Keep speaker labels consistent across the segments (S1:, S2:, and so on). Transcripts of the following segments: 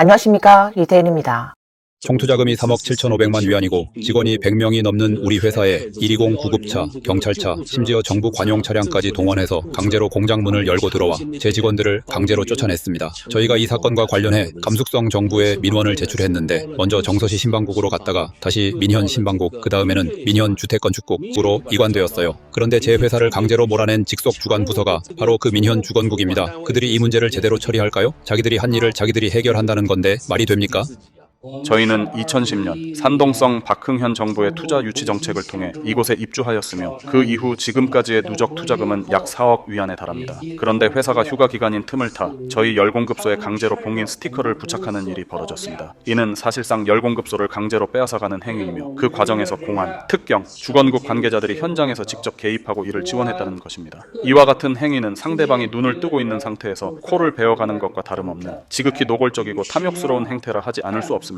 S1: 안녕하십니까, 이태인입니다.
S2: 총투자금이 3억 7,500만 위안이고 직원이 100명이 넘는 우리 회사에 120 구급차, 경찰차, 심지어 정부 관용 차량까지 동원해서 강제로 공장 문을 열고 들어와 제 직원들을 강제로 쫓아냈습니다. 저희가 이 사건과 관련해 감숙성 정부에 민원을 제출했는데 먼저 정서시 신방국으로 갔다가 다시 민현 신방국, 그 다음에는 민현 주택건축국으로 이관되었어요. 그런데 제 회사를 강제로 몰아낸 직속 주관 부서가 바로 그 민현 주건국입니다. 그들이 이 문제를 제대로 처리할까요? 자기들이 한 일을 자기들이 해결한다는 건데 말이 됩니까?
S3: 저희는 2010년 산동성 박흥현 정부의 투자 유치 정책을 통해 이곳에 입주하였으며 그 이후 지금까지의 누적 투자금은 약 4억 위안에 달합니다. 그런데 회사가 휴가 기간인 틈을 타 저희 열공급소에 강제로 봉인 스티커를 부착하는 일이 벌어졌습니다. 이는 사실상 열공급소를 강제로 빼앗아가는 행위이며 그 과정에서 공안, 특경, 주건국 관계자들이 현장에서 직접 개입하고 이를 지원했다는 것입니다. 이와 같은 행위는 상대방이 눈을 뜨고 있는 상태에서 코를 베어가는 것과 다름없는 지극히 노골적이고 탐욕스러운 행태라 하지 않을 수 없습니다.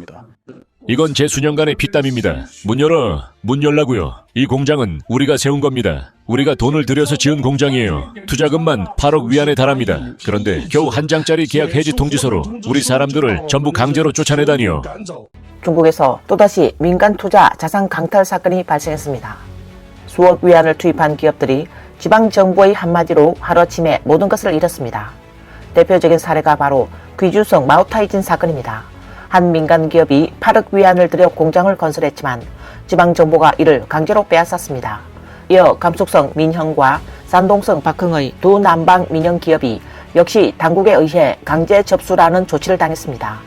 S4: 이건 제 수년간의 피땀입니다. 문 열어. 문 열라고요. 이 공장은 우리가 세운 겁니다. 우리가 돈을 들여서 지은 공장이에요. 투자금만 8억 위안에 달합니다. 그런데 겨우 한 장짜리 계약 해지 통지서로 우리 사람들을 전부 강제로 쫓아내다니요.
S1: 중국에서 또다시 민간 투자 자산 강탈 사건이 발생했습니다. 수억 위안을 투입한 기업들이 지방정부의 한마디로 하루아침에 모든 것을 잃었습니다. 대표적인 사례가 바로 귀주성 마오타이진 사건입니다. 한 민간 기업이 8억 위안을 들여 공장을 건설했지만 지방정부가 이를 강제로 빼앗았습니다. 이어 감숙성 민현과 산동성 박흥의 두 남방 민영 기업이 역시 당국에 의해 강제 접수라는 조치를 당했습니다.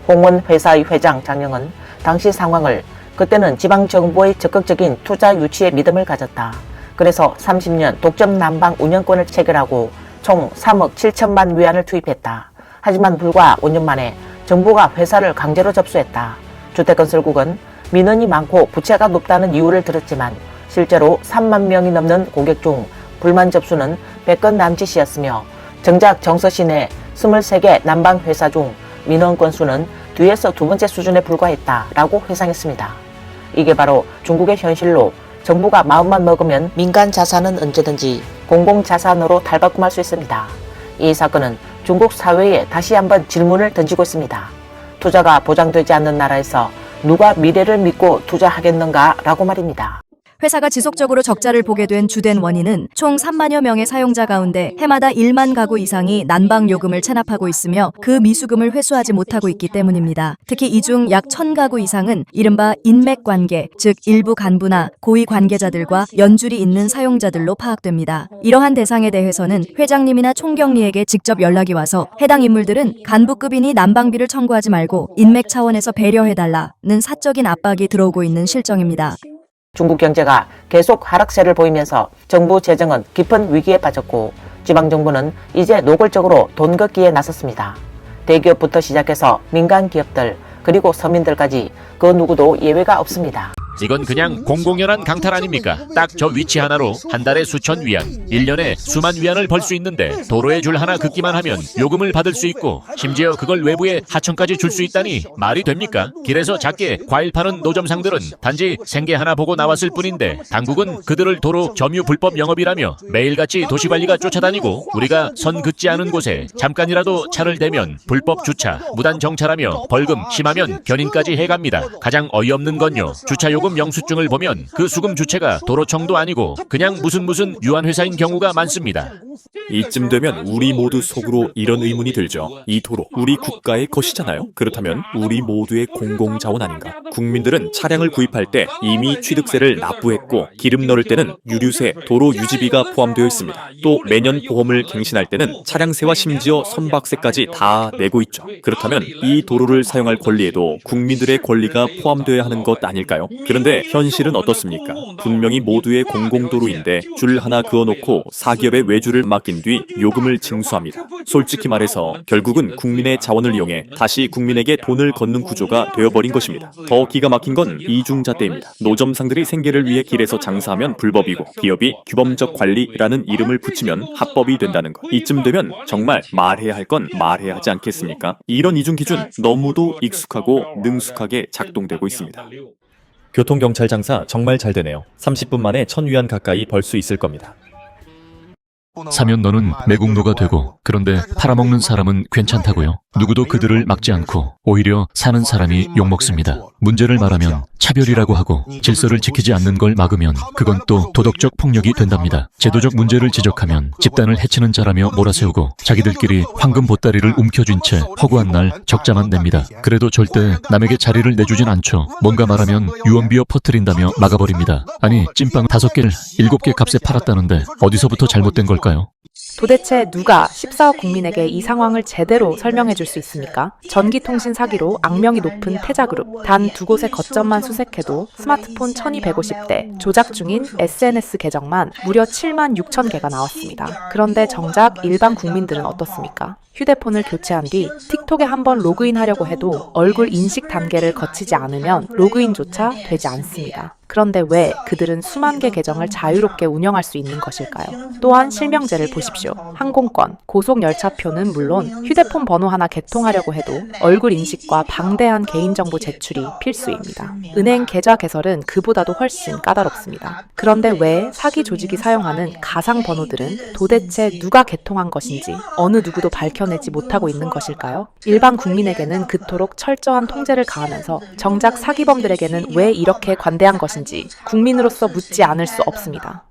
S1: 홍원 회사의 회장 장영은 당시 상황을 그때는 지방정부의 적극적인 투자 유치에 믿음을 가졌다. 그래서 30년 독점 남방 운영권을 체결하고 총 3억 7천만 위안을 투입했다. 하지만 불과 5년 만에 정부가 회사를 강제로 접수했다. 주택건설국은 민원이 많고 부채가 높다는 이유를 들었지만 실제로 3만 명이 넘는 고객 중 불만 접수는 100건 남짓이었으며 정작 정서시 내 23개 남방 회사 중 민원 건수는 뒤에서 두 번째 수준에 불과했다라고 회상했습니다. 이게 바로 중국의 현실로 정부가 마음만 먹으면 민간 자산은 언제든지 공공자산으로 탈바꿈할 수 있습니다. 이 사건은 중국 사회에 다시 한번 질문을 던지고 있습니다. 투자가 보장되지 않는 나라에서 누가 미래를 믿고 투자하겠는가 라고 말입니다.
S5: 회사가 지속적으로 적자를 보게 된 주된 원인은 총 3만여 명의 사용자 가운데 해마다 1만 가구 이상이 난방 요금을 체납하고 있으며 그 미수금을 회수하지 못하고 있기 때문입니다. 특히 이 중 약 1,000가구 이상은 이른바 인맥관계, 즉 일부 간부나 고위 관계자들과 연줄이 있는 사용자들로 파악됩니다. 이러한 대상에 대해서는 회장님이나 총경리에게 직접 연락이 와서 해당 인물들은 간부급이니 난방비를 청구하지 말고 인맥 차원에서 배려해달라는 사적인 압박이 들어오고 있는 실정입니다.
S1: 중국 경제가 계속 하락세를 보이면서 정부 재정은 깊은 위기에 빠졌고 지방정부는 이제 노골적으로 돈 걷기에 나섰습니다. 대기업부터 시작해서 민간 기업들 그리고 서민들까지 그 누구도 예외가 없습니다.
S4: 이건 그냥 공공연한 강탈 아닙니까? 딱 저 위치 하나로 한 달에 수천 위안, 1년에 수만 위안을 벌 수 있는데 도로에 줄 하나 긋기만 하면 요금을 받을 수 있고 심지어 그걸 외부에 하청까지 줄 수 있다니 말이 됩니까? 길에서 작게 과일 파는 노점상들은 단지 생계 하나 보고 나왔을 뿐인데 당국은 그들을 도로 점유 불법 영업이라며 매일같이 도시관리가 쫓아다니고 우리가 선 긋지 않은 곳에 잠깐이라도 차를 대면 불법 주차, 무단 정차라며 벌금, 심하면 견인까지 해갑니다. 가장 어이없는 건요. 주차요금 영수증을 보면 그 수금 주체가 도로청도 아니고 그냥 무슨 유한회사인 경우가 많습니다.
S6: 이쯤 되면 우리 모두 속으로 이런 의문이 들죠. 이 도로, 우리 국가의 것이잖아요. 그렇다면 우리 모두의 공공자원 아닌가? 국민들은 차량을 구입할 때 이미 취득세를 납부했고 기름 넣을 때는 유류세, 도로 유지비가 포함되어 있습니다. 또 매년 보험을 갱신할 때는 차량세와 심지어 선박세까지 다 내고 있죠. 그렇다면 이 도로를 사용할 권리에도 국민들의 권리가 포함되어야 하는 것 아닐까요? 그런데 현실은 어떻습니까? 분명히 모두의 공공도로인데 줄 하나 그어놓고 사기업의 외주를 맡긴 뒤 요금을 징수합니다. 솔직히 말해서 결국은 국민의 자원을 이용해 다시 국민에게 돈을 걷는 구조가 되어버린 것입니다. 더 기가 막힌 건 이중잣대입니다. 노점상들이 생계를 위해 길에서 장사하면 불법이고 기업이 규범적 관리라는 이름을 붙이면 합법이 된다는 것. 이쯤 되면 정말 말해야 할 건 말해야 하지 않겠습니까? 이런 이중 기준 너무도 익숙하고 능숙하게 작동되고 있습니다. 교통경찰 장사 정말 잘 되네요. 30분 만에 1,000위안 가까이 벌 수 있을 겁니다.
S7: 사면 너는 매국노가 되고 그런데 팔아먹는 사람은 괜찮다고요?
S4: 누구도 그들을 막지 않고 오히려 사는 사람이 욕먹습니다. 문제를 말하면 차별이라고 하고 질서를 지키지 않는 걸 막으면 그건 또 도덕적 폭력이 된답니다. 제도적 문제를 지적하면 집단을 해치는 자라며 몰아세우고 자기들끼리 황금 보따리를 움켜쥔 채 허구한 날 적자만 냅니다. 그래도 절대 남에게 자리를 내주진 않죠. 뭔가 말하면 유언비어 퍼뜨린다며 막아버립니다. 아니 찐빵 5개를 7개 값에 팔았다는데 어디서부터 잘못된 걸까요?
S7: 도대체 누가 14억 국민에게 이 상황을 제대로 설명해 줄 수 있습니까? 전기통신 사기로 악명이 높은 태자그룹. 단 2곳의 거점만 수색해도 스마트폰 1250대, 조작 중인 SNS 계정만 무려 7만 6천 개가 나왔습니다. 그런데 정작 일반 국민들은 어떻습니까? 휴대폰을 교체한 뒤 틱톡에 한번 로그인하려고 해도 얼굴 인식 단계를 거치지 않으면 로그인조차 되지 않습니다. 그런데 왜 그들은 수만 개 계정을 자유롭게 운영할 수 있는 것일까요? 또한 실명제를 보십시오. 항공권, 고속열차표는 물론 휴대폰 번호 하나 개통하려고 해도 얼굴 인식과 방대한 개인정보 제출이 필수입니다. 은행 계좌 개설은 그보다도 훨씬 까다롭습니다. 그런데 왜 사기 조직이 사용하는 가상 번호들은 도대체 누가 개통한 것인지 어느 누구도 밝혀내지 못하고 있는 것일까요? 일반 국민에게는 그토록 철저한 통제를 가하면서 정작 사기범들에게는 왜 이렇게 관대한 것인지 국민으로서 묻지 않을 수 없습니다.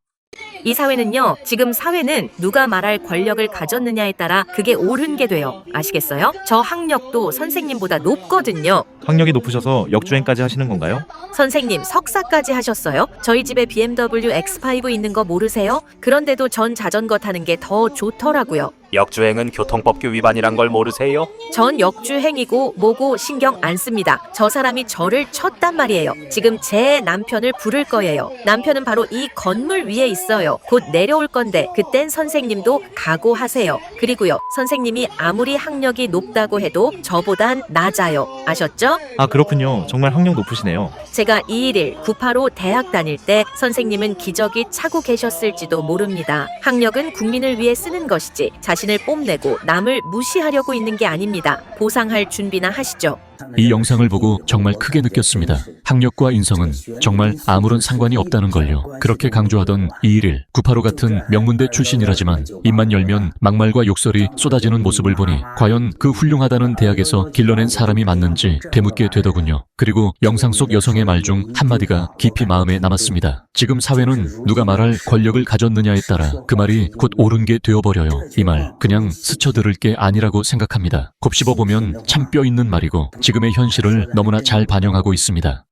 S8: 이 사회는요, 지금 사회는 누가 말할 권력을 가졌느냐에 따라 그게 옳은 게 돼요. 아시겠어요? 저 학력도 선생님보다 높거든요.
S9: 학력이 높으셔서 역주행까지 하시는 건가요?
S8: 선생님 석사까지 하셨어요? 저희 집에 BMW X5 있는 거 모르세요? 그런데도 전 자전거 타는 게 더 좋더라고요.
S10: 역주행은 교통법규 위반이란 걸 모르세요?
S8: 전 역주행이고 뭐고 신경 안 씁니다. 저 사람이 저를 쳤단 말이에요. 지금 제 남편을 부를 거예요. 남편은 바로 이 건물 위에 있어요. 곧 내려올 건데 그땐 선생님도 각오하세요. 그리고요, 선생님이 아무리 학력이 높다고 해도 저보단 낮아요. 아셨죠?
S9: 아 그렇군요. 정말 학력 높으시네요.
S8: 제가 211, 985 대학 다닐 때 선생님은 기저귀 차고 계셨을지도 모릅니다. 학력은 국민을 위해 쓰는 것이지 자신을 뽐내고 남을 무시하려고 있는 게 아닙니다. 보상할 준비나 하시죠.
S4: 이 영상을 보고 정말 크게 느꼈습니다. 학력과 인성은 정말 아무런 상관이 없다는 걸요. 그렇게 강조하던 211, 985 같은 명문대 출신이라지만 입만 열면 막말과 욕설이 쏟아지는 모습을 보니 과연 그 훌륭하다는 대학에서 길러낸 사람이 맞는지 되묻게 되더군요. 그리고 영상 속 여성의 말 중 한마디가 깊이 마음에 남았습니다. 지금 사회는 누가 말할 권력을 가졌느냐에 따라 그 말이 곧 옳은 게 되어버려요. 이 말 그냥 스쳐들을 게 아니라고 생각합니다. 곱씹어보면 참 뼈 있는 말이고 지금의 현실을 너무나 잘 반영하고 있습니다.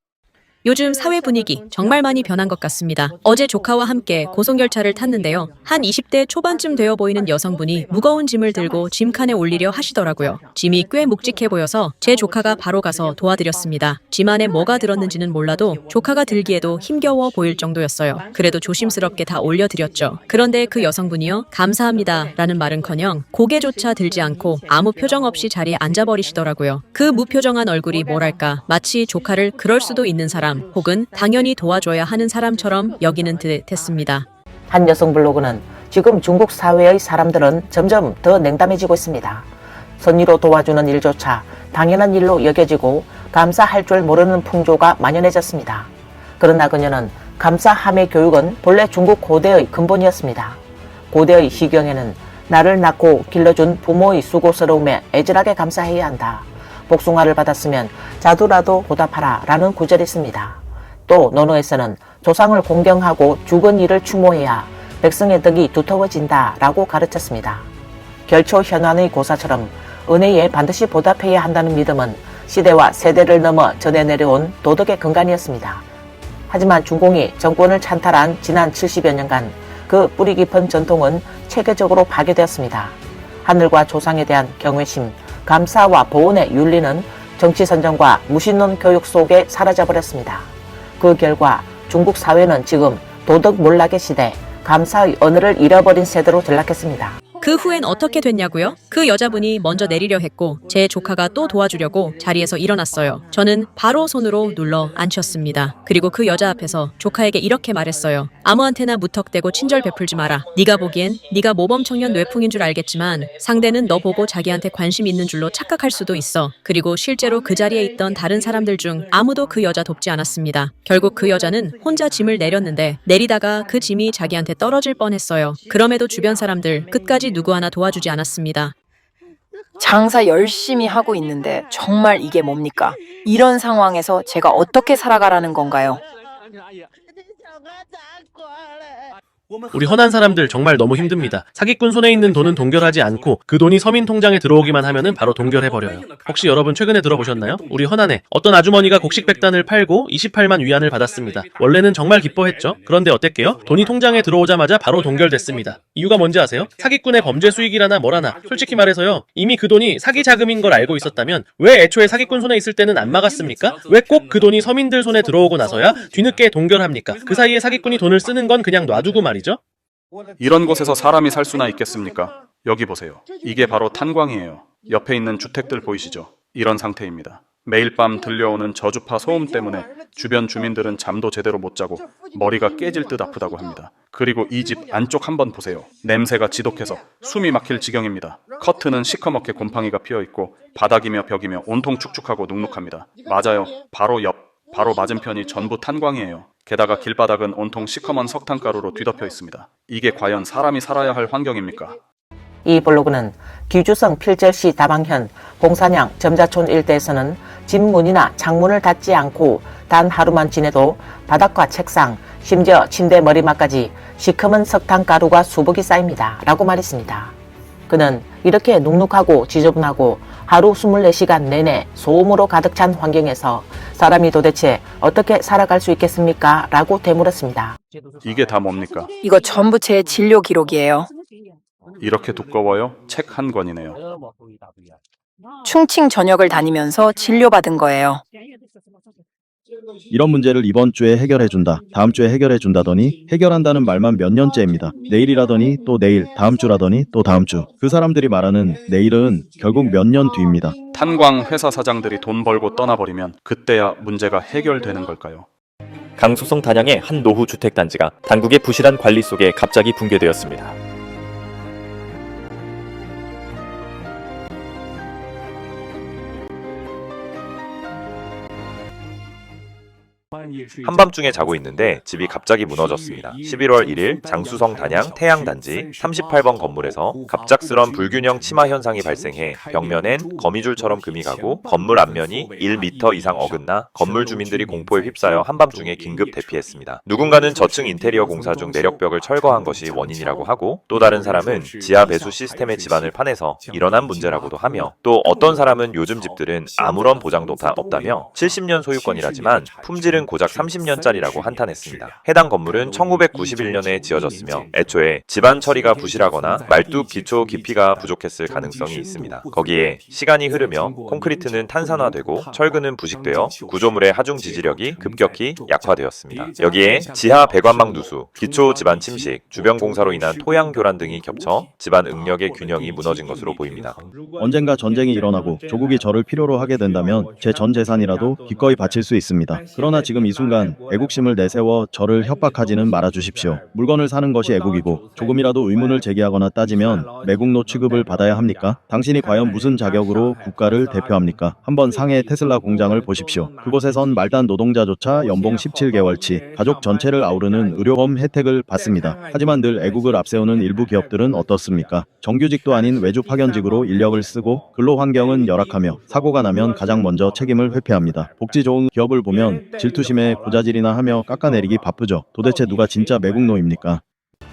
S11: 요즘 사회 분위기 정말 많이 변한 것 같습니다. 어제 조카와 함께 고속열차를 탔는데요. 한 20대 초반쯤 되어 보이는 여성분이 무거운 짐을 들고 짐칸에 올리려 하시더라고요. 짐이 꽤 묵직해 보여서 제 조카가 바로 가서 도와드렸습니다. 짐 안에 뭐가 들었는지는 몰라도 조카가 들기에도 힘겨워 보일 정도였어요. 그래도 조심스럽게 다 올려드렸죠. 그런데 그 여성분이요, 감사합니다 라는 말은커녕 고개조차 들지 않고 아무 표정 없이 자리에 앉아버리시더라고요. 그 무표정한 얼굴이 뭐랄까, 마치 조카를 그럴 수도 있는 사람 혹은 당연히 도와줘야 하는 사람처럼 여기는 듯 했습니다.
S1: 한 여성 블로그는 지금 중국 사회의 사람들은 점점 더 냉담해지고 있습니다. 선의로 도와주는 일조차 당연한 일로 여겨지고 감사할 줄 모르는 풍조가 만연해졌습니다. 그러나 그녀는 감사함의 교육은 본래 중국 고대의 근본이었습니다. 고대의 시경에는 나를 낳고 길러준 부모의 수고스러움에 애절하게 감사해야 한다. 복숭아를 받았으면 자두라도 보답하라 라는 구절이 있습니다. 또 논어에서는 조상을 공경하고 죽은 이를 추모해야 백성의 덕이 두터워진다 라고 가르쳤습니다. 결초 현안의 고사처럼 은혜에 반드시 보답해야 한다는 믿음은 시대와 세대를 넘어 전해 내려온 도덕의 근간이었습니다. 하지만 중공이 정권을 찬탈한 지난 70여 년간 그 뿌리 깊은 전통은 체계적으로 파괴되었습니다. 하늘과 조상에 대한 경외심, 감사와 보온의 윤리는 정치 선정과 무신론 교육 속에 사라져버렸습니다. 그 결과 중국 사회는 지금 도덕 몰락의 시대, 감사의 언어를 잃어버린 세대로 전락했습니다.
S11: 그 후엔 어떻게 됐냐고요? 그 여자분이 먼저 내리려 했고 제 조카가 또 도와주려고 자리에서 일어났어요. 저는 바로 손으로 눌러 앉혔습니다. 그리고 그 여자 앞에서 조카에게 이렇게 말했어요. 아무한테나 무턱대고 친절 베풀지 마라. 네가 보기엔 네가 모범 청년 뇌풍인 줄 알겠지만 상대는 너 보고 자기한테 관심 있는 줄로 착각할 수도 있어. 그리고 실제로 그 자리에 있던 다른 사람들 중 아무도 그 여자 돕지 않았습니다. 결국 그 여자는 혼자 짐을 내렸는데 내리다가 그 짐이 자기한테 떨어질 뻔했어요. 그럼에도 주변 사람들 끝까지 누구 하나 도와주지 않았습니다.
S12: 장사 열심히 하고 있는데 정말 이게 뭡니까? 이런 상황에서 제가 어떻게 살아가라는 건가요?
S13: 우리 허난 사람들 정말 너무 힘듭니다. 사기꾼 손에 있는 돈은 동결하지 않고 그 돈이 서민 통장에 들어오기만 하면은 바로 동결해버려요. 혹시 여러분 최근에 들어보셨나요? 우리 허난에 어떤 아주머니가 곡식 백단을 팔고 28만 위안을 받았습니다. 원래는 정말 기뻐했죠. 그런데 어땠게요? 돈이 통장에 들어오자마자 바로 동결됐습니다. 이유가 뭔지 아세요? 사기꾼의 범죄 수익이라나 뭐라나 솔직히 말해서요. 이미 그 돈이 사기 자금인 걸 알고 있었다면 왜 애초에 사기꾼 손에 있을 때는 안 막았습니까? 왜 꼭 그 돈이 서민들 손에 들어오고 나서야 뒤늦게 동결합니까? 그 사이에 사기꾼이 돈을 쓰는 건 그냥 놔두고 말이죠.
S3: 이런 곳에서 사람이 살 수나 있겠습니까? 여기 보세요. 이게 바로 탄광이에요. 옆에 있는 주택들 보이시죠? 이런 상태입니다. 매일 밤 들려오는 저주파 소음 때문에 주변 주민들은 잠도 제대로 못 자고 머리가 깨질 듯 아프다고 합니다. 그리고 이 집 안쪽 한번 보세요. 냄새가 지독해서 숨이 막힐 지경입니다. 커튼은 시커멓게 곰팡이가 피어있고 바닥이며 벽이며 온통 축축하고 눅눅합니다. 맞아요. 바로 맞은편이 전부 탄광이에요. 게다가 길바닥은 온통 시커먼 석탄가루로 뒤덮여 있습니다. 이게 과연 사람이 살아야 할 환경입니까?
S1: 이 블로그는 귀주성 필절시 다방현 봉산양 점자촌 일대에서는 집 문이나 창문을 닫지 않고 단 하루만 지내도 바닥과 책상, 심지어 침대 머리맡까지 시커먼 석탄가루가 수북이 쌓입니다. 라고 말했습니다. 그는 이렇게 눅눅하고 지저분하고 하루 24시간 내내 소음으로 가득 찬 환경에서 사람이 도대체 어떻게 살아갈 수 있겠습니까? 라고 되물었습니다.
S3: 이게 다 뭡니까?
S12: 이거 전부 제 진료 기록이에요.
S3: 이렇게 두꺼워요? 책 한 권이네요.
S12: 충칭 전역을 다니면서 진료받은 거예요.
S14: 이런 문제를 이번 주에 해결해준다, 다음 주에 해결해준다더니 해결한다는 말만 몇 년째입니다. 내일이라더니 또 내일, 다음 주라더니 또 다음 주. 그 사람들이 말하는 내일은 결국 몇 년 뒤입니다.
S3: 탄광 회사 사장들이 돈 벌고 떠나버리면 그때야 문제가 해결되는 걸까요?
S6: 강소성 단양의 한 노후 주택단지가 당국의 부실한 관리 속에 갑자기 붕괴되었습니다.
S10: 한밤중에 자고 있는데 집이 갑자기 무너졌습니다. 11월 1일 장수성 단양 태양단지 38번 건물에서 갑작스런 불균형 침하 현상이 발생해 벽면엔 거미줄처럼 금이 가고 건물 앞면이 1m 이상 어긋나 건물 주민들이 공포에 휩싸여 한밤중에 긴급 대피했습니다. 누군가는 저층 인테리어 공사 중 내력벽을 철거한 것이 원인이라고 하고, 또 다른 사람은 지하 배수 시스템의 집안을 파내서 일어난 문제라고도 하며, 또 어떤 사람은 요즘 집들은 아무런 보장도 없다며 70년 소유권이라지만 품질은 고작 30년짜리라고 한탄했습니다. 해당 건물은 1991년에 지어졌으며 애초에 집안 처리가 부실하거나 말뚝 기초 깊이가 부족했을 가능성이 있습니다. 거기에 시간이 흐르며 콘크리트는 탄산화되고 철근은 부식되어 구조물의 하중 지지력이 급격히 약화되었습니다. 여기에 지하 배관망 누수, 기초 집안 침식, 주변 공사로 인한 토양 교란 등이 겹쳐 집안 응력의 균형이 무너진 것으로 보입니다.
S14: 언젠가 전쟁이 일어나고 조국이 저를 필요로 하게 된다면 제 전 재산이라도 기꺼이 바칠 수 있습니다. 그러나 지금 이 순간 애국심을 내세워 저를 협박하지는 말아주십시오. 물건을 사는 것이 애국이고 조금이라도 의문을 제기하거나 따지면 매국노 취급을 받아야 합니까? 당신이 과연 무슨 자격으로 국가를 대표합니까? 한번 상해 테슬라 공장을 보십시오. 그곳에선 말단 노동자조차 연봉 17개월치, 가족 전체를 아우르는 의료보험 혜택을 받습니다. 하지만 늘 애국을 앞세우는 일부 기업들은 어떻습니까? 정규직도 아닌 외주 파견직으로 인력을 쓰고 근로 환경은 열악하며 사고가 나면 가장 먼저 책임을 회피합니다. 복지 좋은 기업을 보면 질투심에 고자질이나 하며 깎아내리기 바쁘죠. 도대체 누가 진짜 매국노입니까?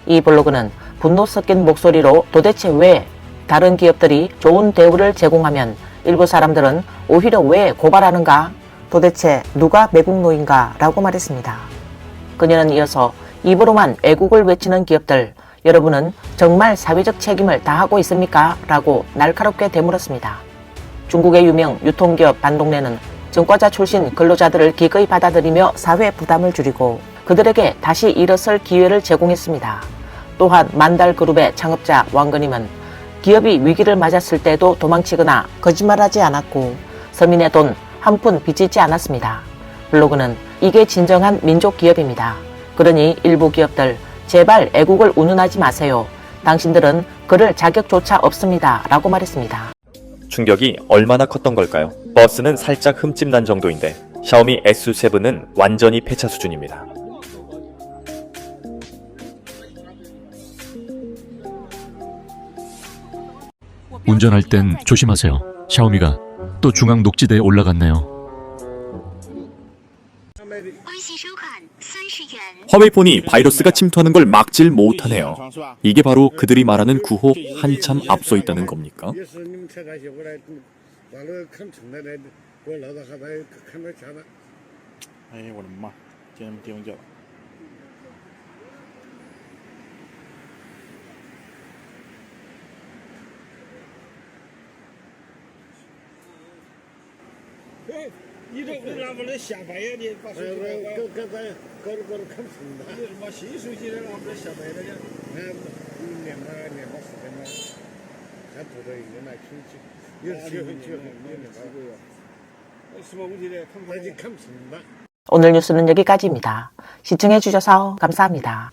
S1: 이 블로그는 분노 섞인 목소리로 도대체 왜 다른 기업들이 좋은 대우를 제공하면 일부 사람들은 오히려 왜 고발하는가? 도대체 누가 매국노인가? 라고 말했습니다. 그녀는 이어서 입으로만 애국을 외치는 기업들, 여러분은 정말 사회적 책임을 다하고 있습니까? 라고 날카롭게 되물었습니다. 중국의 유명 유통기업 반동래는 전과자 출신 근로자들을 기꺼이 받아들이며 사회 부담을 줄이고 그들에게 다시 일어설 기회를 제공했습니다. 또한 만달그룹의 창업자 왕건임은 기업이 위기를 맞았을 때도 도망치거나 거짓말하지 않았고 서민의 돈 한 푼 빚지지 않았습니다. 블로그는 이게 진정한 민족기업입니다. 그러니 일부 기업들 제발 애국을 운운하지 마세요. 당신들은 그럴 자격조차 없습니다. 라고 말했습니다.
S6: 충격이 얼마나 컸던 걸까요? 버스는 살짝 흠집 난 정도인데 샤오미 S7은 완전히 폐차 수준입니다.
S4: 운전할 땐 조심하세요. 샤오미가 또 중앙 녹지대에 올라갔네요.
S6: 화웨이폰이 바이러스가 침투하는 걸 막질 못하네요. 이게 바로 그들이 말하는 구호 한참 앞서 있다는 겁니까?
S1: 오늘 뉴스는 여기까지입니다. 시청해 주셔서 감사합니다.